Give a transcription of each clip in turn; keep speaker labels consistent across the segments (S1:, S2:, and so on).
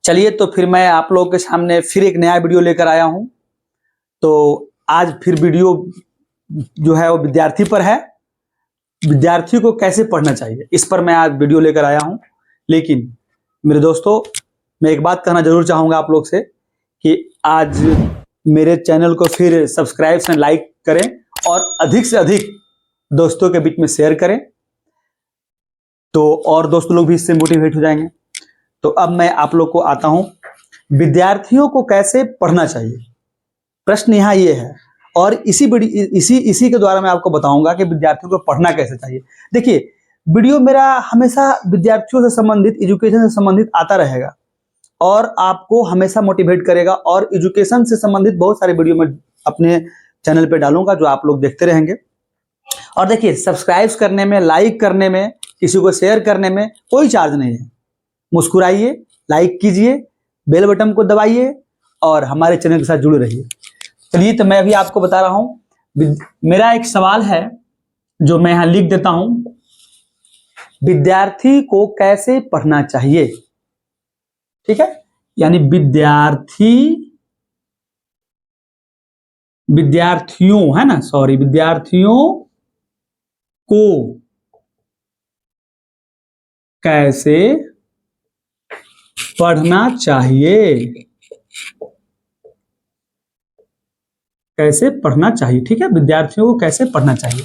S1: चलिए तो फिर मैं आप लोगों के सामने फिर एक नया वीडियो लेकर आया हूं। तो आज फिर वीडियो जो है वो विद्यार्थी पर है। विद्यार्थी को कैसे पढ़ना चाहिए इस पर मैं आज वीडियो लेकर आया हूं। लेकिन मेरे दोस्तों, मैं एक बात कहना जरूर चाहूंगा आप लोग से कि आज मेरे चैनल को फिर सब्सक्राइब से लाइक करें और अधिक से अधिक दोस्तों के बीच में शेयर करें, तो और दोस्त लोग भी इससे मोटिवेट हो जाएंगे। तो अब मैं आप लोग को आता हूं, विद्यार्थियों को कैसे पढ़ना चाहिए। प्रश्न यहाँ ये है और इसी के द्वारा मैं आपको बताऊंगा कि विद्यार्थियों को पढ़ना कैसे चाहिए। देखिए, वीडियो मेरा हमेशा विद्यार्थियों से संबंधित, एजुकेशन से संबंधित आता रहेगा और आपको हमेशा मोटिवेट करेगा। और एजुकेशन से संबंधित बहुत सारे वीडियो मैं अपने चैनल पे डालूंगा जो आप लोग देखते रहेंगे। और देखिए, सब्सक्राइब करने में, लाइक करने में, किसी को शेयर करने में कोई चार्ज नहीं है। मुस्कुराइए, लाइक कीजिए, बेल बटन को दबाइए और हमारे चैनल के साथ जुड़े रहिए। चलिए तो मैं अभी आपको बता रहा हूं, मेरा एक सवाल है जो मैं यहां लिख देता हूं, विद्यार्थी को कैसे पढ़ना चाहिए। ठीक है, यानी विद्यार्थियों है ना, सॉरी, विद्यार्थियों को कैसे पढ़ना चाहिए, कैसे पढ़ना चाहिए। ठीक है, विद्यार्थियों को कैसे पढ़ना चाहिए।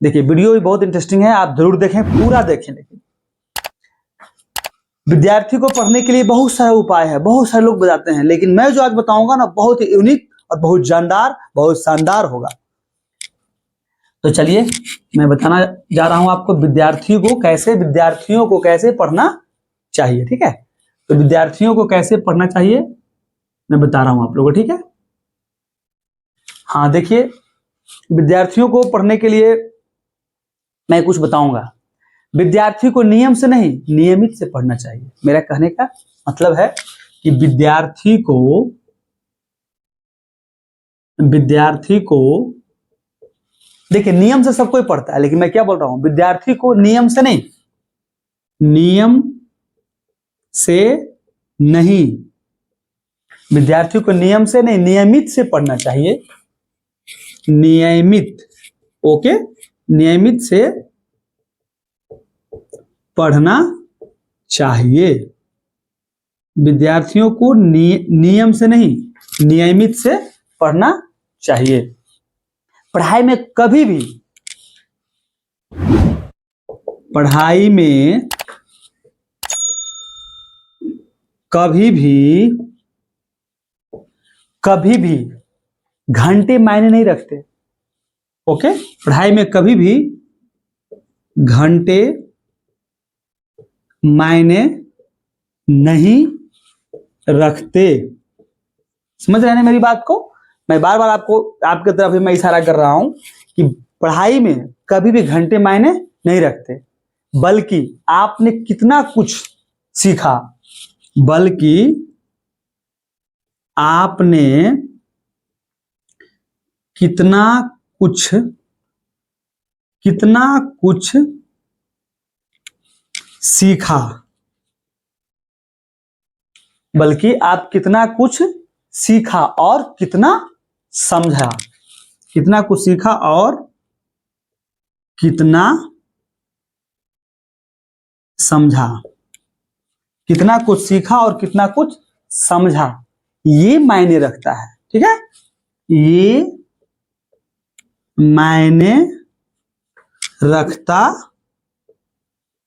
S1: देखिए, वीडियो भी बहुत इंटरेस्टिंग है, आप जरूर देखें, पूरा देखें। लेकिन विद्यार्थी को पढ़ने के लिए बहुत सारे उपाय है, बहुत सारे लोग बताते हैं, लेकिन मैं जो आज बताऊंगा ना, बहुत ही यूनिक और बहुत जानदार, बहुत शानदार होगा। तो चलिए मैं बताना जा रहा हूं आपको, विद्यार्थियों को कैसे पढ़ना चाहिए। ठीक है, तो विद्यार्थियों को कैसे पढ़ना चाहिए मैं बता रहा हूं आप लोगों को। ठीक है, हाँ देखिए, विद्यार्थियों को पढ़ने के लिए मैं कुछ बताऊंगा। विद्यार्थी को नियम से नहीं, नियमित से पढ़ना चाहिए। मेरा कहने का मतलब है कि विद्यार्थी को देखिए, नियम से सब कोई पढ़ता है, लेकिन मैं क्या बोल रहा हूं, विद्यार्थी को नियम से नहीं, विद्यार्थी को नियम से नहीं, नियमित से पढ़ना चाहिए। नियमित, ओके, नियमित से पढ़ना चाहिए। विद्यार्थियों को नियम से नहीं, नियमित से पढ़ना चाहिए। पढ़ाई में कभी भी घंटे मायने नहीं रखते। ओके, पढ़ाई में कभी भी घंटे मायने नहीं रखते। समझ रहे हैं मेरी बात को? मैं बार बार आपके तरफ मैं इशारा कर रहा हूं कि पढ़ाई में कभी भी घंटे मायने नहीं रखते, बल्कि आपने कितना कुछ सीखा, बल्कि आपने कितना कुछ सीखा, बल्कि आप कितना कुछ सीखा और कितना समझा। कितना कुछ सीखा और कितना समझा। कितना कुछ सीखा और कितना कुछ समझा, ये मायने रखता है। ठीक है, ये मायने रखता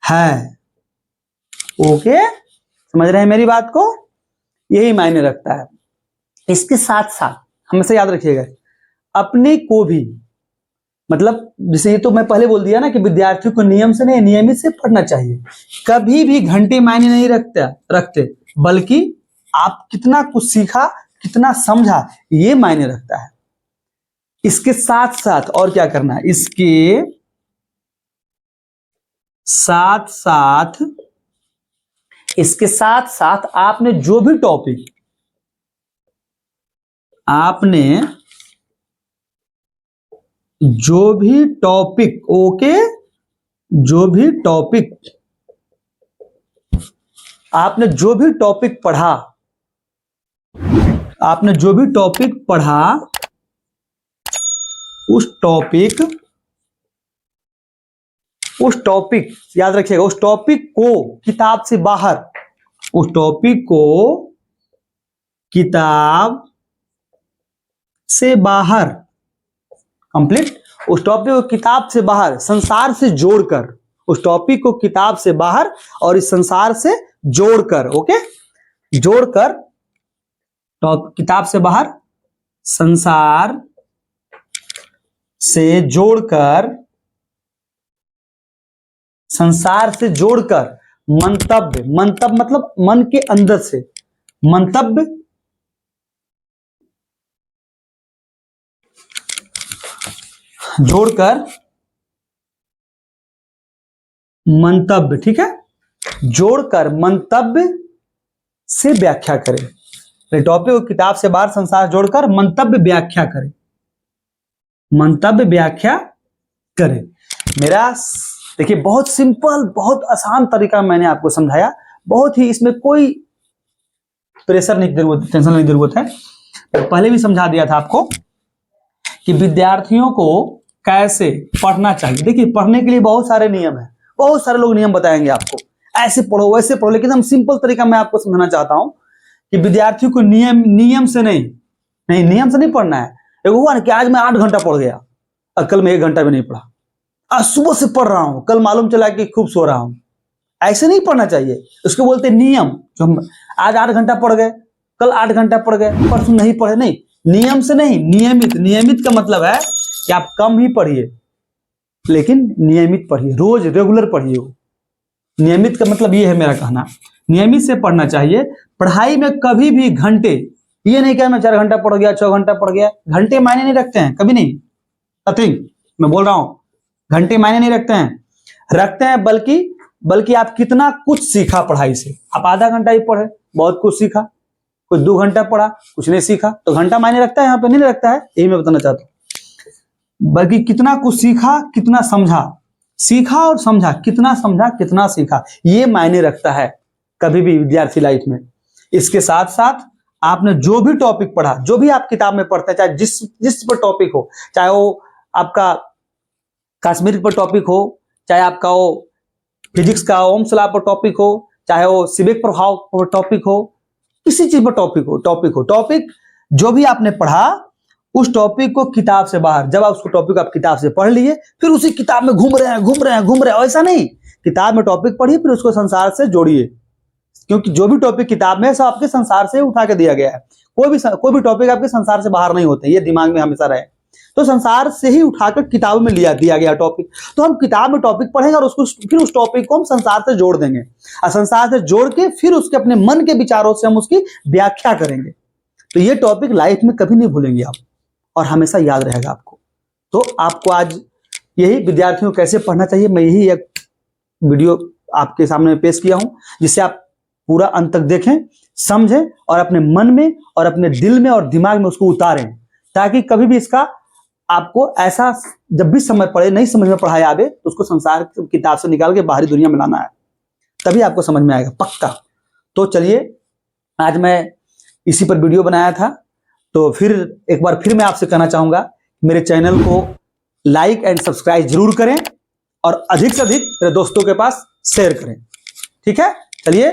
S1: है। ओके, समझ रहे हैं मेरी बात को? यही मायने रखता है। इसके साथ साथ हमेशा याद रखिएगा, अपने को भी, मतलब जैसे ये तो मैं पहले बोल दिया ना कि विद्यार्थियों को नियम से नहीं, नियमित से पढ़ना चाहिए। कभी भी घंटे मायने नहीं रखते, बल्कि आप कितना कुछ सीखा, कितना समझा, ये मायने रखता है। इसके साथ साथ और क्या करना है, इसके साथ साथ आपने जो भी टॉपिक ओके, जो भी टॉपिक आपने जो भी टॉपिक पढ़ा, आपने जो भी टॉपिक पढ़ा, उस टॉपिक याद रखिएगा, उस टॉपिक को किताब से बाहर, उस टॉपिक को किताब से बाहर, कंप्लीट, उस टॉपिक को किताब से बाहर संसार से जोड़कर, उस टॉपिक को किताब से बाहर और इस संसार से जोड़कर, ओके, जोड़कर, किताब से बाहर, संसार से जोड़कर, संसार से जोड़कर मंतव्य, मंतव्य मतलब मन के अंदर से, मंतव्य जोड़कर मंतव्य, ठीक है, जोड़कर मंतव्य से व्याख्या करें। टॉपिक को किताब से बाहर संसार जोड़कर मंतव्य व्याख्या करें, मंतव्य व्याख्या करें। मेरा देखिए बहुत सिंपल, बहुत आसान तरीका मैंने आपको समझाया, बहुत ही, इसमें कोई प्रेशर नहीं जरूरत, टेंशन नहीं जरूरत है। पहले भी समझा दिया था आपको कि विद्यार्थियों को कैसे पढ़ना चाहिए। देखिए पढ़ने के लिए बहुत सारे नियम है, बहुत सारे लोग नियम बताएंगे आपको, ऐसे पढ़ो वैसे पढ़ो, लेकिन हम सिंपल तरीका मैं आपको समझाना चाहता हूं कि विद्यार्थियों को नियम से नियम से नहीं पढ़ना है। एक हुआ ना कि आज मैं 8 घंटा पढ़ गया और कल मैं 1 घंटा भी नहीं पढ़ा, आज सुबह से पढ़ रहा हूं, कल मालूम चला कि खूब सो रहा हूं, ऐसे नहीं पढ़ना चाहिए। उसको बोलते नियम। जो हम आज 8 घंटा पढ़ गए, कल 8 घंटा पढ़ गए, परसों नहीं पढ़े, नहीं, नियम से नहीं, नियमित। नियमित का मतलब है कि आप कम ही पढ़िए लेकिन नियमित पढ़िए, रोज रेगुलर पढ़िए। नियमित का मतलब ये है मेरा कहना, नियमित से पढ़ना चाहिए। पढ़ाई में कभी भी घंटे, ये नहीं कहा मैं 4 घंटा पढ़ गया, 6 घंटा पढ़ गया, घंटे मायने नहीं रखते हैं, कभी नहीं। नथिंग, मैं बोल रहा हूं, घंटे मायने नहीं रखते हैं, बल्कि आप कितना कुछ सीखा पढ़ाई से। आप आधा घंटा ही पढ़े, बहुत कुछ सीखा, कोई 2 घंटा पढ़ा, कुछ नहीं सीखा, तो घंटा मायने रखता है? यहाँ पे नहीं रखता है, यही मैं बताना चाहता हूं। बल्कि कितना कुछ सीखा, कितना समझा, सीखा और समझा, कितना समझा, कितना सीखा, ये मायने रखता है कभी भी विद्यार्थी लाइफ में। इसके साथ साथ आपने जो भी टॉपिक पढ़ा, जो भी आप किताब में पढ़ते हैं, चाहे जिस पर टॉपिक हो, चाहे वो आपका कश्मीर पर टॉपिक हो, चाहे आपका वो फिजिक्स का ओम्स लॉ पर टॉपिक हो, चाहे वो सिविक प्रभाव पर टॉपिक हो, किसी चीज पर टॉपिक जो भी आपने पढ़ा, उस टॉपिक को किताब से बाहर, जब आप उसको टॉपिक आप किताब से पढ़ लिए, फिर उसी किताब में घूम रहे हैं, ऐसा नहीं। किताब में टॉपिक पढ़िए, फिर उसको संसार से जोड़िए, क्योंकि जो भी टॉपिक किताब में है सब आपके संसार से उठा के दिया गया है। कोई भी टॉपिक आपके संसार से बाहर नहीं होते, ये दिमाग में हमेशा रहे। तो संसार से ही उठाकर किताब में दिया गया टॉपिक, तो हम किताब में टॉपिक पढ़ेंगे और उसको फिर उस टॉपिक को हम संसार से जोड़ देंगे, और संसार से जोड़ के फिर उसके अपने मन के विचारों से हम उसकी व्याख्या करेंगे। तो ये टॉपिक लाइफ में कभी नहीं भूलेंगे आप, और हमेशा याद रहेगा आपको। तो आपको आज यही विद्यार्थियों को कैसे पढ़ना चाहिए, मैं यही एक वीडियो आपके सामने पेश किया हूं, जिससे आप पूरा अंत तक देखें, समझें और अपने मन में और अपने दिल में और दिमाग में उसको उतारें, ताकि कभी भी इसका आपको ऐसा जब भी समय पड़े, नहीं समझ में पढ़ाई आवे, तो उसको संसार की किताब से निकाल के बाहरी दुनिया में लाना है, तभी आपको समझ में आएगा पक्का। तो चलिए, आज मैं इसी पर वीडियो बनाया था। तो फिर एक बार फिर मैं आपसे कहना चाहूंगा, मेरे चैनल को लाइक एंड सब्सक्राइब जरूर करें और अधिक से अधिक मेरे दोस्तों के पास शेयर करें। ठीक है, चलिए।